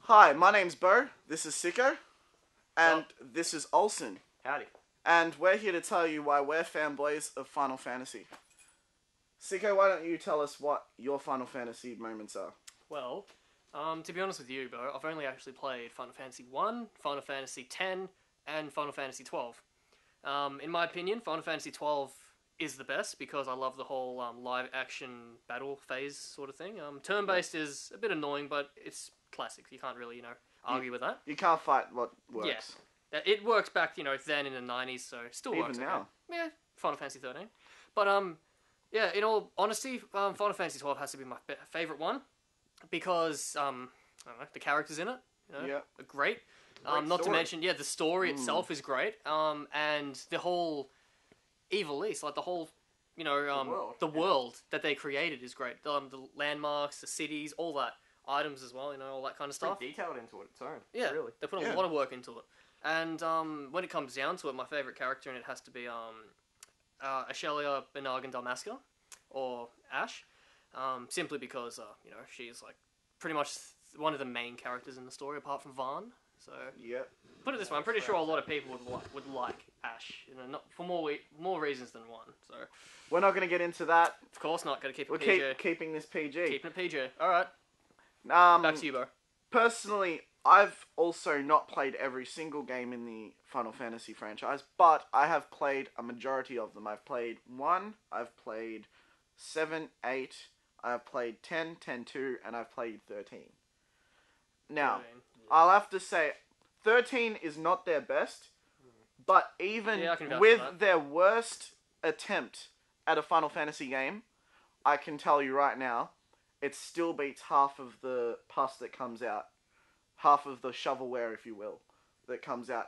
Hi, my name's Bo, this is Sicko, and this is Olsen. Howdy. And we're here to tell you why we're fanboys of Final Fantasy. Sicko, why don't you tell us what your Final Fantasy moments are? Well, to be honest with you, Bo, I've only actually played Final Fantasy 1, Final Fantasy 10, and Final Fantasy 12. In my opinion, Final Fantasy 12 is the best because I love the whole live action battle phase sort of thing. Turn-based is a bit annoying, but it's classic. You can't really, argue with that. You can't fight what works. Yeah. It works back, then in the 90s, so it still works. Even now. Okay. Yeah, Final Fantasy 13. But, yeah, in all honesty, Final Fantasy 12 has to be my favourite one because, I don't know, the characters in it, are great. Not to mention, the story itself is great. And the whole Evil East, like the whole, the world that they created is great. The landmarks, the cities, all that. Items as well, all that kind of stuff. Pretty detailed into its own. Yeah, really. They put a lot of work into it. And when it comes down to it, my favourite character in it has to be Ashelia Benagan Dalmasca, or Ash, simply because, she's like pretty much one of the main characters in the story, apart from Vaughn. So, put it this way, I'm pretty sure a lot of people would like Ash, not for more reasons than one. So, we're not going to get into that. Of course not. Going to keep it PG. We're keeping this PG. Keeping it PG. All right. Back to you, Bo. Personally, I've also not played every single game in the Final Fantasy franchise, but I have played a majority of them. I've played 1, I've played 7, 8, I've played 10, 10-2, and I've played 13. Now, 13, I'll have to say, 13 is not their best, but even with their worst attempt at a Final Fantasy game, I can tell you right now, it still beats half of the pus that comes out, half of the shovelware, if you will, that comes out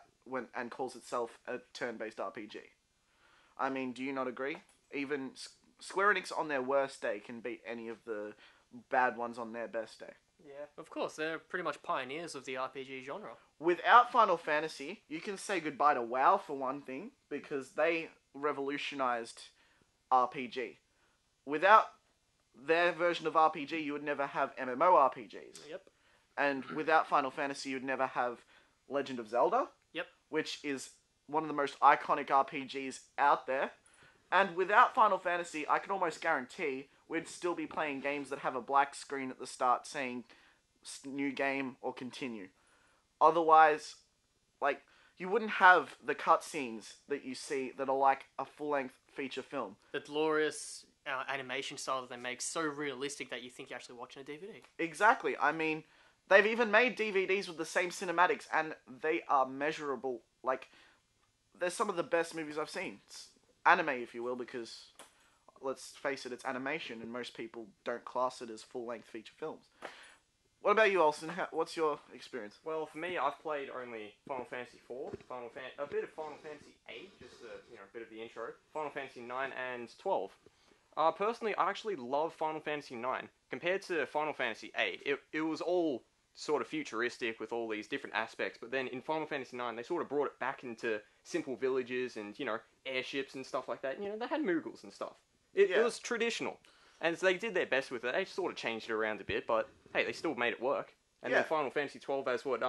and calls itself a turn-based RPG. I mean, do you not agree? Even Square Enix on their worst day can beat any of the bad ones on their best day. Yeah, of course, they're pretty much pioneers of the RPG genre. Without Final Fantasy, you can say goodbye to WoW for one thing, because they revolutionized RPG. Without their version of RPG, you would never have MMORPGs. Yep. And without Final Fantasy, you'd never have Legend of Zelda. Yep. Which is one of the most iconic RPGs out there. And without Final Fantasy, I can almost guarantee we'd still be playing games that have a black screen at the start saying new game or continue. Otherwise, you wouldn't have the cutscenes that you see that are like a full-length feature film. The glorious animation style that they make so realistic that you think you're actually watching a DVD. Exactly. I mean, they've even made DVDs with the same cinematics, and they are measurable. They're some of the best movies I've seen. It's anime, if you will, because, let's face it, it's animation, and most people don't class it as full-length feature films. What about you, Olsen? What's your experience? Well, for me, I've played only Final Fantasy 4, a bit of Final Fantasy 8, just a bit of the intro, Final Fantasy 9, and 12. Personally, I actually love Final Fantasy 9. Compared to Final Fantasy 8, it was all sort of futuristic with all these different aspects, but then in Final Fantasy 9, they sort of brought it back into simple villages and, airships and stuff like that. They had Moogles and stuff. It was traditional. And so they did their best with it. They sort of changed it around a bit, but hey, they still made it work. And then Final Fantasy 12, as what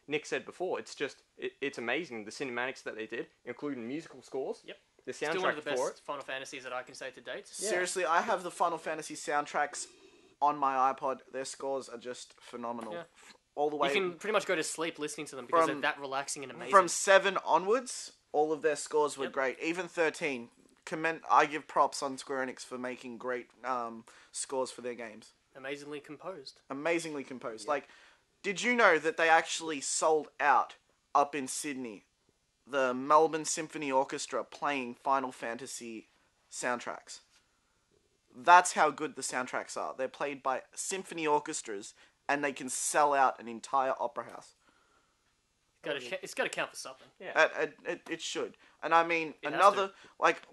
Nick said before, it's amazing, the cinematics that they did, including musical scores. Yep. The soundtrack still one of the best Final Fantasies that I can say to date. Yeah. Seriously, I have the Final Fantasy soundtracks on my iPod. Their scores are just phenomenal. Yeah. All the way. You can pretty much go to sleep listening to them because they're that relaxing and amazing. From 7 onwards, all of their scores were great. Even 13. I give props on Square Enix for making great scores for their games. Amazingly composed. Amazingly composed. Yep. Did you know that they actually sold out up in Sydney the Melbourne Symphony Orchestra playing Final Fantasy soundtracks? That's how good the soundtracks are. They're played by symphony orchestras, and they can sell out an entire opera house. It's got to count for something. Yeah. It should. And I mean,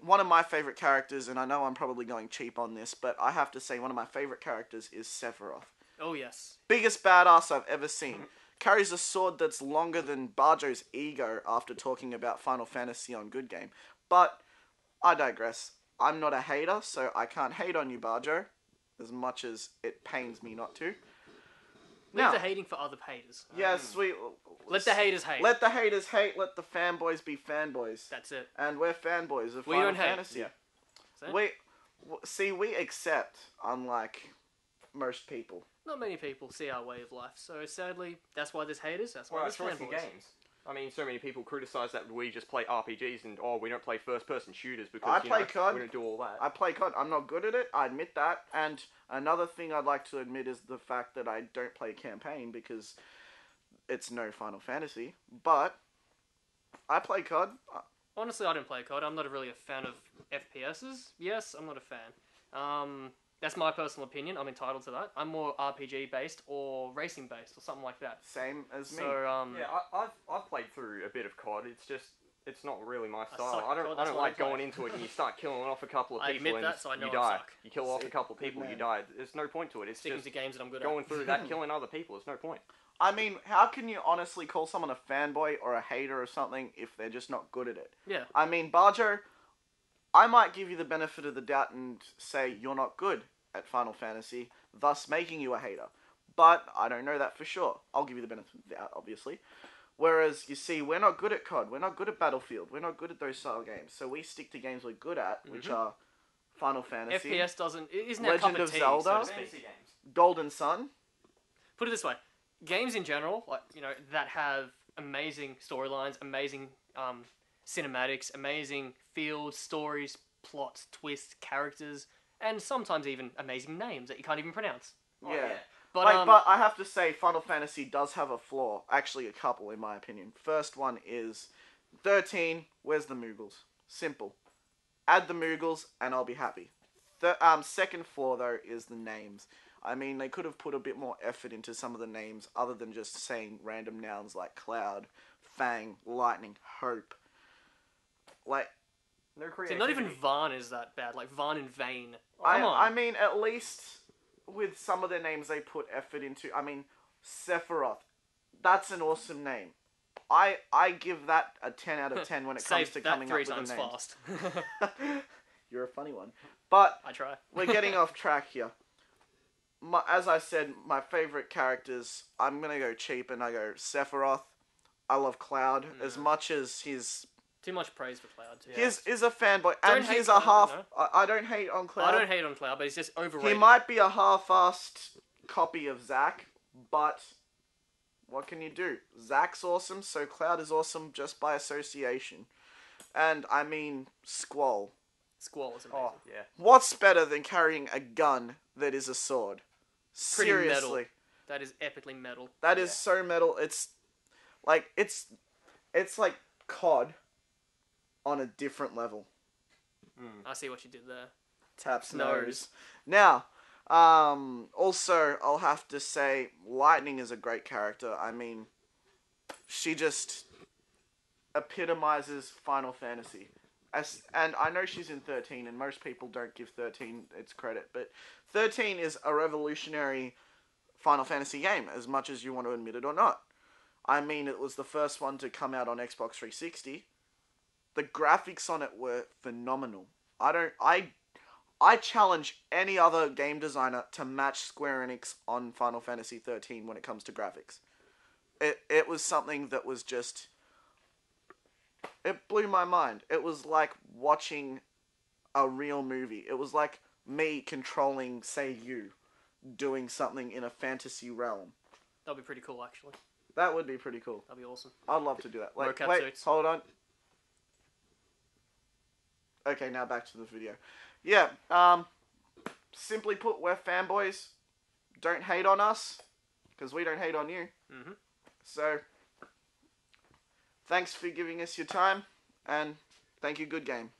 one of my favorite characters, and I know I'm probably going cheap on this, but I have to say one of my favorite characters is Sephiroth. Oh, yes. Biggest badass I've ever seen. Carries a sword that's longer than Barjo's ego after talking about Final Fantasy on Good Game. But I digress. I'm not a hater, so I can't hate on you, Barjo, as much as it pains me not to. Leave the hating for other haters. Yes, let the haters hate. Let the haters hate. Let the fanboys be fanboys. That's it. And we're fanboys of we Final don't Fantasy. Hate. Yeah. We accept, unlike most people. Not many people see our way of life, so sadly, that's why there's haters. That's why there's fanboys. Games. I mean, so many people criticize that we just play RPGs and we don't play first-person shooters because we don't do all that. I play COD. I'm not good at it. I admit that. And another thing I'd like to admit is the fact that I don't play campaign because it's no Final Fantasy. But I play COD. Honestly, I don't play COD. I'm not really a fan of FPSs. Yes, I'm not a fan. That's my personal opinion. I'm entitled to that. I'm more RPG based or racing based or something like that. Same as me. So I've played through a bit of COD. It's not really my style. I don't like going into it and you start killing off a couple of people and you die. You kill off a couple of people, you die. There's no point to it. It's sticking just to games that I'm good going at. through that, killing other people. There's no point. I mean, how can you honestly call someone a fanboy or a hater or something if they're just not good at it? Yeah. I mean, Barjo, I might give you the benefit of the doubt and say you're not good at Final Fantasy, thus making you a hater. But I don't know that for sure. I'll give you the benefit of the doubt, obviously. Whereas, you see, we're not good at COD, we're not good at Battlefield, we're not good at those style games. So we stick to games we're good at, which are Final Fantasy, FPS isn't Legend of Zelda, Golden Sun. Put it this way, games in general, like that have amazing storylines, amazing cinematics, amazing fields, stories, plots, twists, characters, and sometimes even amazing names that you can't even pronounce. Yeah. But I have to say, Final Fantasy does have a flaw. Actually, a couple, in my opinion. First one is 13. Where's the Moogles? Simple. Add the Moogles, and I'll be happy. Second flaw, though, is the names. I mean, they could have put a bit more effort into some of the names, other than just saying random nouns like Cloud, Fang, Lightning, Hope. Like, no creativity. not even Vaan is that bad. Like Vaan and Vane. I mean, at least with some of their names they put effort into. I mean, Sephiroth. That's an awesome name. I give that a 10 out of 10 when it comes to coming up with a name. Fast. You're a funny one. But I try. We're getting off track here. As I said, my favorite characters, I'm going to go cheap and I go Sephiroth. I love Cloud as much as his... Too much praise for Cloud. Too. He's a fanboy, and he's a half... No. I don't hate on Cloud. I don't hate on Cloud, but he's just overrated. He might be a half-assed copy of Zack, but what can you do? Zack's awesome, so Cloud is awesome just by association. And, I mean, Squall. Squall is amazing. Yeah. What's better than carrying a gun that is a sword? Seriously. Metal. That is epically metal. That is so metal. It's like like COD on a different level. I see what you did there. Taps nose. Now, also, I'll have to say, Lightning is a great character. I mean, she just epitomizes Final Fantasy. And I know she's in 13, and most people don't give 13 its credit, but 13 is a revolutionary Final Fantasy game, as much as you want to admit it or not. I mean, it was the first one to come out on Xbox 360. The graphics on it were phenomenal. I challenge any other game designer to match Square Enix on Final Fantasy 13 when it comes to graphics. It was something that was just... It blew my mind. It was like watching a real movie. It was like me controlling, say, you, doing something in a fantasy realm. That'd be pretty cool, actually. That would be pretty cool. That'd be awesome. I'd love to do that. Wait, suits. Hold on. Okay, now back to the video. Yeah, simply put, we're fanboys. Don't hate on us, because we don't hate on you. Mm-hmm. So, thanks for giving us your time, and thank you, good game.